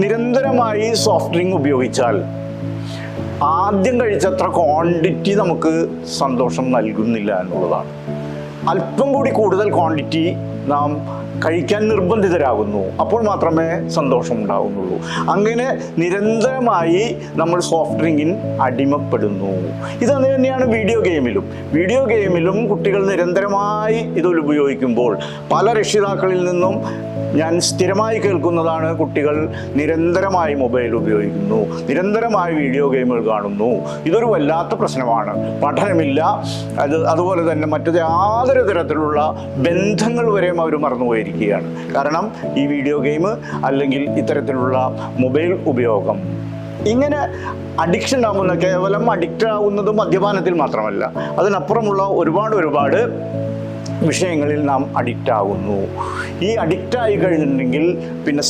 നിരന്തരമായി soft drink ഉപയോഗിച്ചാൽ ആദ്യം കഴിച്ചത്ര ക്വാണ്ടിറ്റി നമുക്ക് സന്തോഷം നൽകുന്നില്ല എന്നുള്ളതാണ്. അല്പം കൂടി കൂടുതൽ ക്വാണ്ടിറ്റി നാം കഴിക്കാൻ നിർബന്ധിതരാകുന്നു, അപ്പോൾ മാത്രമേ സന്തോഷം ഉണ്ടാകുന്നുള്ളൂ. അങ്ങനെ നിരന്തരമായി നമ്മൾ സോഫ്റ്റ് ഡ്രിങ്കിന് അടിമപ്പെടുന്നു. ഇത് തന്നെയാണ് വീഡിയോ ഗെയിമിലും കുട്ടികൾ നിരന്തരമായി ഇത് ഉപയോഗിക്കുമ്പോൾ പല രക്ഷിതാക്കളിൽ നിന്നും ഞാൻ സ്ഥിരമായി കേൾക്കുന്നതാണ്, കുട്ടികൾ നിരന്തരമായി മൊബൈൽ ഉപയോഗിക്കുന്നു, നിരന്തരമായി വീഡിയോ ഗെയിമുകൾ കാണുന്നു. ഇതൊരു വല്ലാത്ത പ്രശ്നമാണ്. പഠനമില്ല, അതുപോലെ തന്നെ മറ്റു യാതൊരു തരത്തിലുള്ള ബന്ധങ്ങൾ വരെയും അവർ മറന്നുപോയിരിക്കുകയാണ്. കാരണം ഈ വീഡിയോ ഗെയിം അല്ലെങ്കിൽ ഇത്തരത്തിലുള്ള മൊബൈൽ ഉപയോഗം. ഇങ്ങനെ അഡിക്ഷൻ ആകുന്ന, കേവലം അഡിക്റ്റ് ആകുന്നത് മദ്യപാനത്തിൽ മാത്രമല്ല, അതിനപ്പുറമുള്ള ഒരുപാട് വിഷയങ്ങളിൽ നാം അഡിക്റ്റ് ആകുന്നു. ഈ അഡിക്റ്റായി കഴിഞ്ഞിട്ടുണ്ടെങ്കിൽ പിന്നെ